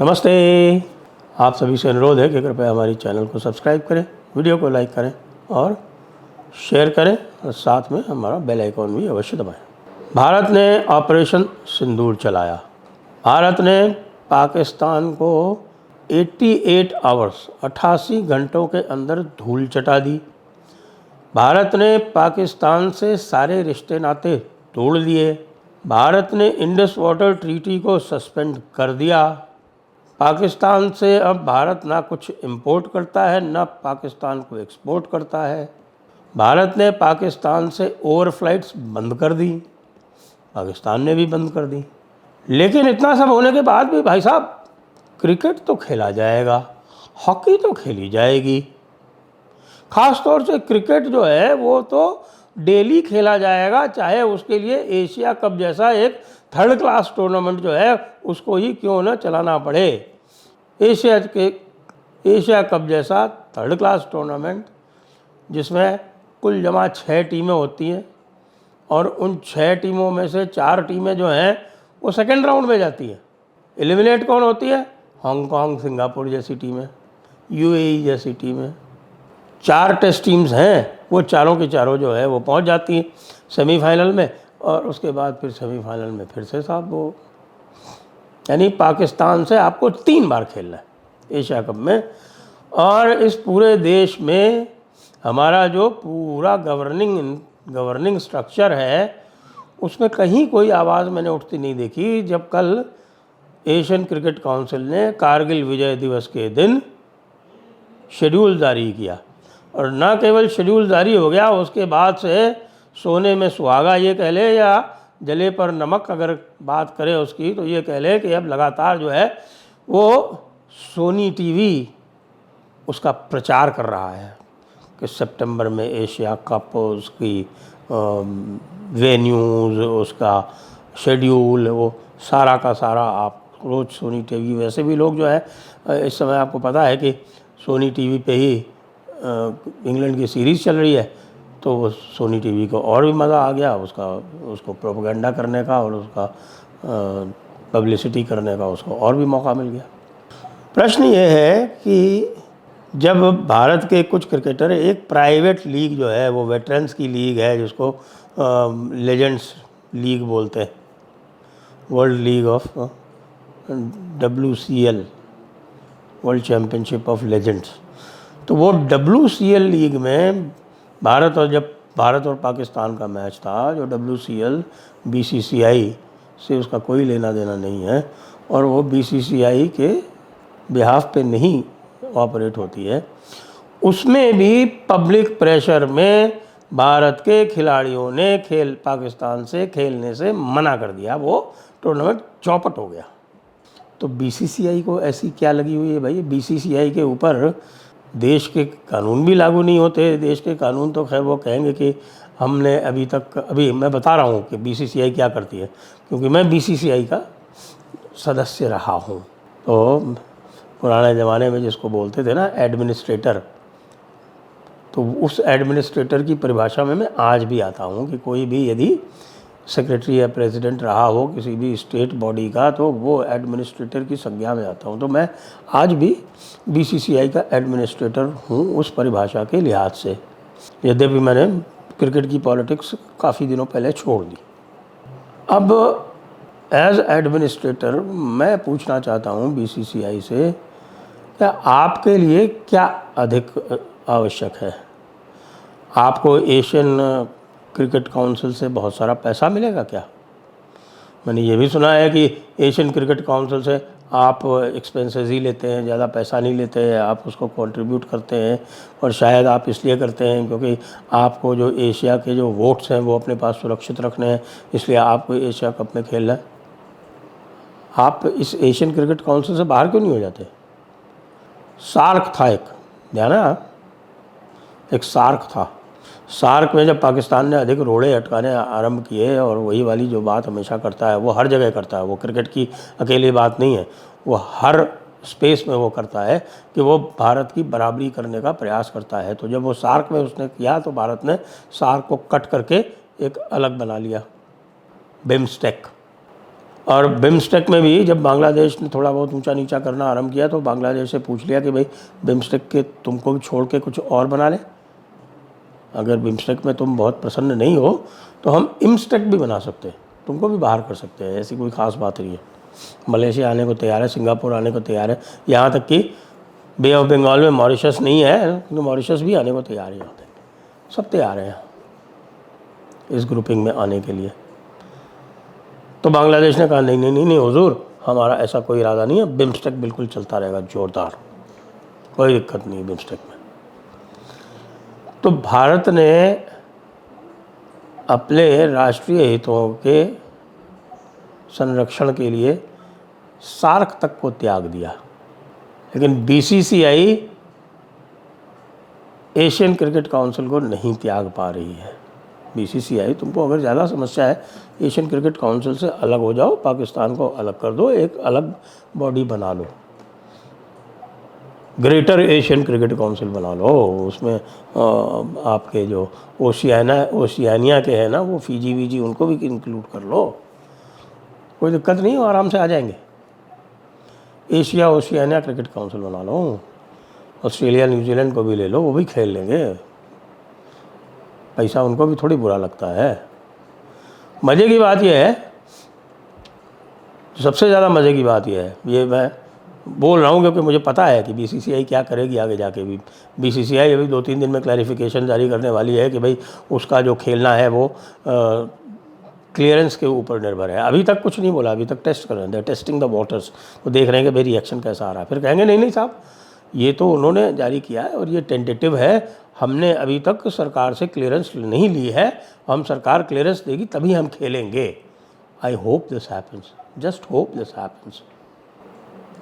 नमस्ते। आप सभी से अनुरोध है कि कृपया हमारी चैनल को सब्सक्राइब करें, वीडियो को लाइक करें और शेयर करें और साथ में हमारा बेल आइकॉन भी अवश्य दबाएं। भारत ने ऑपरेशन सिंदूर चलाया। भारत ने पाकिस्तान को 88 घंटों के अंदर धूल चटा दी। भारत ने पाकिस्तान से सारे रिश्ते नाते तोड़ दिए। भारत ने इंडस वाटर ट्रीटी को सस्पेंड कर दिया। पाकिस्तान से अब भारत ना कुछ इंपोर्ट करता है ना पाकिस्तान को एक्सपोर्ट करता है। भारत ने पाकिस्तान से ओवरफ्लाइट्स बंद कर दी, पाकिस्तान ने भी बंद कर दी। लेकिन इतना सब होने के बाद भी भाई साहब, क्रिकेट तो खेला जाएगा, हॉकी तो खेली जाएगी। ख़ास तौर से क्रिकेट जो है वो तो डेली खेला जाएगा, चाहे उसके लिए एशिया कप जैसा एक थर्ड क्लास टूर्नामेंट जो है उसको ही क्यों ना चलाना पड़े। एशिया कप जैसा थर्ड क्लास टूर्नामेंट जिसमें कुल जमा 6 टीमें होती हैं और उन 6 टीमों में से 4 टीमें जो हैं वो सेकेंड राउंड में जाती हैं। एलिमिनेट कौन होती है? हांगकांग, सिंगापुर जैसी टीमें, यूएई जैसी टीमें। 4 टेस्ट टीम्स हैं, वो चारों के चारों जो है वो पहुंच जाती हैं सेमीफाइनल में और उसके बाद फिर सेमीफाइनल में फिर से साहब वो, यानी पाकिस्तान से आपको 3 बार खेलना है एशिया कप में। और इस पूरे देश में हमारा जो पूरा गवर्निंग स्ट्रक्चर है उसमें कहीं कोई आवाज़ मैंने उठती नहीं देखी जब कल एशियन क्रिकेट काउंसिल ने कारगिल विजय दिवस के दिन शेड्यूल जारी किया। और ना केवल शेड्यूल जारी हो गया, उसके बाद से सोने में सुहागा ये कह ले या जले पर नमक अगर बात करें उसकी तो ये कह ले कि अब लगातार जो है वो सोनी टीवी उसका प्रचार कर रहा है कि सितंबर में एशिया कप, उसकी वेन्यूज़, उसका शेड्यूल, वो सारा का सारा आप रोज़ सोनी टीवी। वैसे भी लोग जो है इस समय आपको पता है कि सोनी टीवी पे ही इंग्लैंड की सीरीज़ चल रही है, तो वो सोनी टीवी को और भी मज़ा आ गया उसको प्रोपेगेंडा करने का और उसका पब्लिसिटी करने का उसको और भी मौका मिल गया। प्रश्न ये है कि जब भारत के कुछ क्रिकेटर, एक प्राइवेट लीग जो है वो वेटरन्स की लीग है जिसको लेजेंड्स लीग बोलते हैं, world league of WCL, world championship of legends. तो वो WCL लीग में भारत और पाकिस्तान का मैच था, जो WCL BCCI से उसका कोई लेना देना नहीं है और वो BCCI के बिहाफ पे नहीं ऑपरेट होती है। उसमें भी पब्लिक प्रेशर में भारत के खिलाड़ियों ने पाकिस्तान से खेलने से मना कर दिया, वो टूर्नामेंट चौपट हो गया। तो BCCI को ऐसी क्या लगी हुई है भाई? BCCI के ऊपर देश के कानून भी लागू नहीं होते। देश के कानून तो खैर वो कहेंगे कि हमने अभी मैं बता रहा हूँ कि BCCI क्या करती है, क्योंकि मैं BCCI का सदस्य रहा हूँ। तो पुराने ज़माने में जिसको बोलते थे ना एडमिनिस्ट्रेटर, तो उस एडमिनिस्ट्रेटर की परिभाषा में मैं आज भी आता हूँ कि कोई भी यदि सेक्रेटरी या प्रेसिडेंट रहा हो किसी भी स्टेट बॉडी का तो वो एडमिनिस्ट्रेटर की संज्ञा में आता हूँ। तो मैं आज भी BCCI का एडमिनिस्ट्रेटर हूँ उस परिभाषा के लिहाज से, यद्यपि मैंने क्रिकेट की पॉलिटिक्स काफ़ी दिनों पहले छोड़ दी। अब एज एडमिनिस्ट्रेटर मैं पूछना चाहता हूँ BCCI से, क्या आपके लिए क्या अधिक आवश्यक है? आपको एशियन क्रिकेट काउंसिल से बहुत सारा पैसा मिलेगा क्या? मैंने ये भी सुना है कि एशियन क्रिकेट काउंसिल से आप एक्सपेंसेस ही लेते हैं, ज़्यादा पैसा नहीं लेते हैं, आप उसको कंट्रीब्यूट करते हैं और शायद आप इसलिए करते हैं क्योंकि आपको जो एशिया के जो वोट्स हैं वो अपने पास सुरक्षित रखने हैं, इसलिए आपको एशिया कप में खेलना है। आप इस एशियन क्रिकेट काउंसिल से बाहर क्यों नहीं हो जाते? सार्क था एक, ध्यान है, एक सार्क था। सार्क में जब पाकिस्तान ने अधिक रोड़े अटकाने आरंभ किए, और वही वाली जो बात हमेशा करता है वो हर जगह करता है, वो क्रिकेट की अकेली बात नहीं है, वो हर स्पेस में वो करता है कि वो भारत की बराबरी करने का प्रयास करता है। तो जब वो सार्क में उसने किया तो भारत ने सार्क को कट करके एक अलग बना लिया, बिम्स्टेक। और बिम्स्टेक में भी जब बांग्लादेश ने थोड़ा बहुत ऊंचा नीचा करना आरंभ किया तो बांग्लादेश से पूछ लिया कि भाई बिम्स्टेक के तुमको भी छोड़ के कुछ और बना लें, अगर बिम्स्टेक में तुम बहुत प्रसन्न नहीं हो तो हम इम्स्टेक भी बना सकते हैं, तुमको भी बाहर कर सकते हैं, ऐसी कोई ख़ास बात नहीं है। मलेशिया आने को तैयार है, सिंगापुर आने को तैयार है, यहाँ तक कि बे ऑफ बंगाल में मॉरिशस नहीं है तो मॉरिशस भी आने को तैयार है, यहाँ तक सब तैयार हैं इस ग्रुपिंग में आने के लिए। तो बांग्लादेश ने कहा नहीं नहीं नहीं नहीं हुजूर, हमारा ऐसा कोई इरादा नहीं है, बिम्स्टेक बिल्कुल चलता रहेगा जोरदार, कोई दिक्कत नहीं है बिम्स्टेक में। तो भारत ने अपने राष्ट्रीय हितों के संरक्षण के लिए सार्क तक को त्याग दिया, लेकिन बीसीसीआई एशियन क्रिकेट काउंसिल को नहीं त्याग पा रही है। बीसीसीआई तुमको अगर ज़्यादा समस्या है एशियन क्रिकेट काउंसिल से अलग हो जाओ, पाकिस्तान को अलग कर दो, एक अलग बॉडी बना लो, ग्रेटर एशियन क्रिकेट काउंसिल बना लो, उसमें आपके जो ओशियानिया के हैं ना वो फीजी वीजी उनको भी इंक्लूड कर लो, कोई दिक्कत नहीं है, आराम से आ जाएंगे। एशिया ओशियानिया क्रिकेट काउंसिल बना लो, ऑस्ट्रेलिया न्यूजीलैंड को भी ले लो, वो भी खेल लेंगे, पैसा उनको भी थोड़ी बुरा लगता है। मज़े की बात यह है, सबसे ज़्यादा मज़े की बात यह है, ये मैं बोल रहा हूँ क्योंकि मुझे पता है कि बीसीसीआई क्या करेगी आगे जाके भी। बीसीसीआई अभी 2-3 दिन में क्लैरिफिकेशन जारी करने वाली है कि भाई उसका जो खेलना है वो क्लियरेंस के ऊपर निर्भर है। अभी तक कुछ नहीं बोला, अभी तक टेस्ट कर रहे हैं, टेस्टिंग द वाटर्स, वो देख रहे हैं कि भाई रिएक्शन कैसा आ रहा है, फिर कहेंगे नहीं नहीं साहब ये तो उन्होंने जारी किया है और ये टेंटेटिव है, हमने अभी तक सरकार से क्लियरेंस नहीं ली है, हम सरकार क्लियरेंस देगी तभी हम खेलेंगे। I hope this happens, just hope this happens.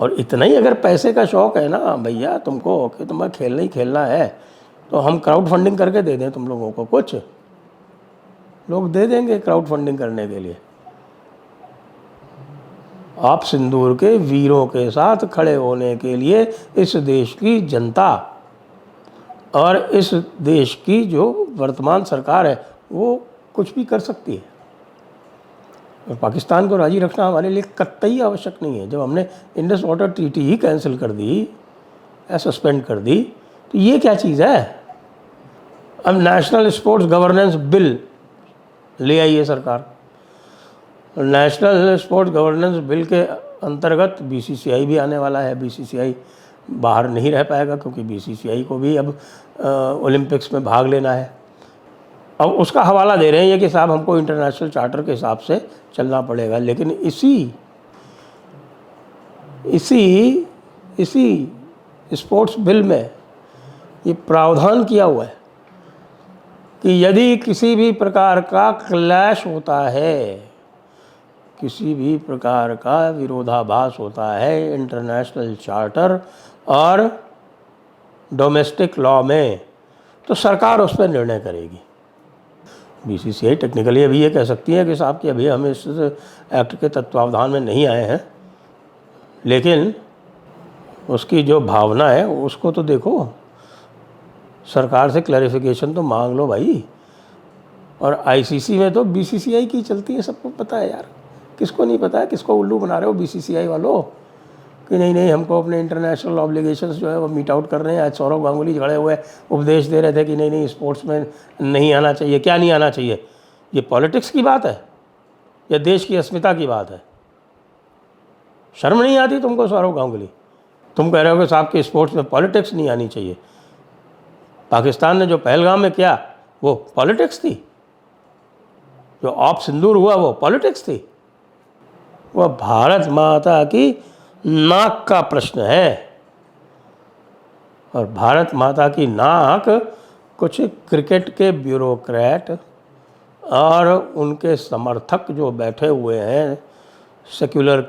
और इतना ही अगर पैसे का शौक़ है ना भैया तुमको कि तुम्हें खेलना ही खेलना है तो हम क्राउड फंडिंग करके दे दें तुम लोगों को, कुछ लोग दे देंगे क्राउड फंडिंग करने के लिए। आप सिंदूर के वीरों के साथ खड़े होने के लिए इस देश की जनता और इस देश की जो वर्तमान सरकार है वो कुछ भी कर सकती है, और पाकिस्तान को राजी रखना हमारे लिए कतई आवश्यक नहीं है। जब हमने इंडस वाटर ट्रीटी ही कैंसिल कर दी या सस्पेंड कर दी तो ये क्या चीज़ है। अब नेशनल स्पोर्ट्स गवर्नेंस बिल ले आई है सरकार, नेशनल स्पोर्ट्स गवर्नेंस बिल के अंतर्गत बीसीसीआई भी आने वाला है। बीसीसीआई बाहर नहीं रह पाएगा क्योंकि बीसीसीआई को भी अब ओलंपिक्स में भाग लेना है। अब उसका हवाला दे रहे हैं ये कि साहब हमको इंटरनेशनल चार्टर के हिसाब से चलना पड़ेगा, लेकिन इसी स्पोर्ट्स बिल में ये प्रावधान किया हुआ है कि यदि किसी भी प्रकार का क्लैश होता है, किसी भी प्रकार का विरोधाभास होता है इंटरनेशनल चार्टर और डोमेस्टिक लॉ में, तो सरकार उस पर निर्णय करेगी। बीसीसीआई टेक्निकली अभी ये कह सकती है कि साहब कि अभी हम इस एक्ट के तत्वावधान में नहीं आए हैं, लेकिन उसकी जो भावना है उसको तो देखो, सरकार से क्लैरिफिकेशन तो मांग लो भाई। और आईसीसी में तो बीसीसीआई की चलती है, सबको पता है यार, किसको नहीं पता है, किसको उल्लू बना रहे हो बीसीसीआई वालों कि नहीं नहीं हमको अपने इंटरनेशनल ऑब्लिगेशंस जो है वो मीट आउट कर रहे हैं। आज सौरव गांगुली खड़े हुए उपदेश दे रहे थे कि नहीं नहीं स्पोर्ट्स में नहीं आना चाहिए। क्या नहीं आना चाहिए? ये पॉलिटिक्स की बात है या देश की अस्मिता की बात है? शर्म नहीं आती तुमको सौरव गांगुली? तुम कह रहे हो कि साहब के स्पोर्ट्स में पॉलिटिक्स नहीं आनी चाहिए। पाकिस्तान ने जो पहलगाम में किया वो पॉलिटिक्स थी, जो ऑप सिंदूर हुआ वो पॉलिटिक्स थी, वह भारत माता की नाक का प्रश्न है। और भारत माता की नाक कुछ क्रिकेट के ब्यूरोक्रेट और उनके समर्थक जो बैठे हुए हैं सेक्युलर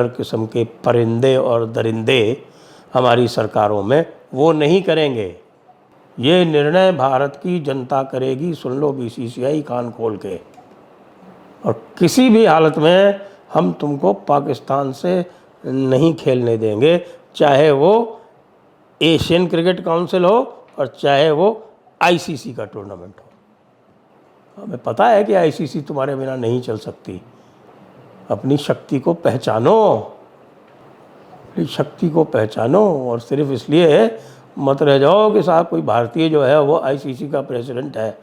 किस्म के परिंदे और दरिंदे हमारी सरकारों में, वो नहीं करेंगे। ये निर्णय भारत की जनता करेगी, सुन लो बीसीसीआई कान खोल के। और किसी भी हालत में हम तुमको पाकिस्तान से नहीं खेलने देंगे, चाहे वो एशियन क्रिकेट काउंसिल हो और चाहे वो आईसीसी का टूर्नामेंट हो। हमें पता है कि आईसीसी तुम्हारे बिना नहीं चल सकती। अपनी शक्ति को पहचानो, अपनी शक्ति को पहचानो, और सिर्फ इसलिए मत रह जाओ कि साहब कोई भारतीय जो है वो आईसीसी का प्रेसिडेंट है।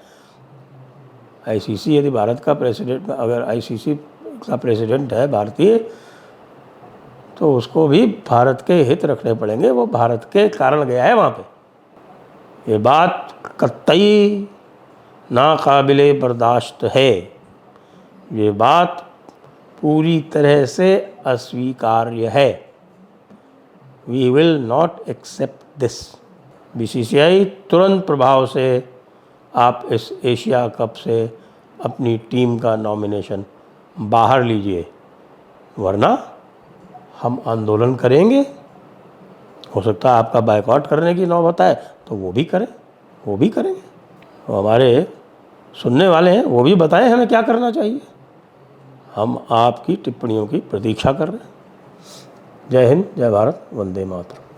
आईसीसी यदि भारत का प्रेसिडेंट, अगर आईसीसी का प्रेसिडेंट है भारतीय, तो उसको भी भारत के हित रखने पड़ेंगे। वो भारत के कारण गया है वहाँ पे। ये बात कतई नाकाबिले बर्दाश्त है, ये बात पूरी तरह से अस्वीकार्य है। We will not accept this. BCCI तुरंत प्रभाव से आप इस एशिया कप से अपनी टीम का नॉमिनेशन बाहर लीजिए, वरना हम आंदोलन करेंगे। हो सकता है आपका बायकॉट करने की नौबत आए तो वो भी करें, वो भी करेंगे। तो हमारे सुनने वाले हैं, वो भी बताएं हमें क्या करना चाहिए। हम आपकी टिप्पणियों की प्रतीक्षा कर रहे हैं। जय हिंद, जय भारत, वंदे मातरम।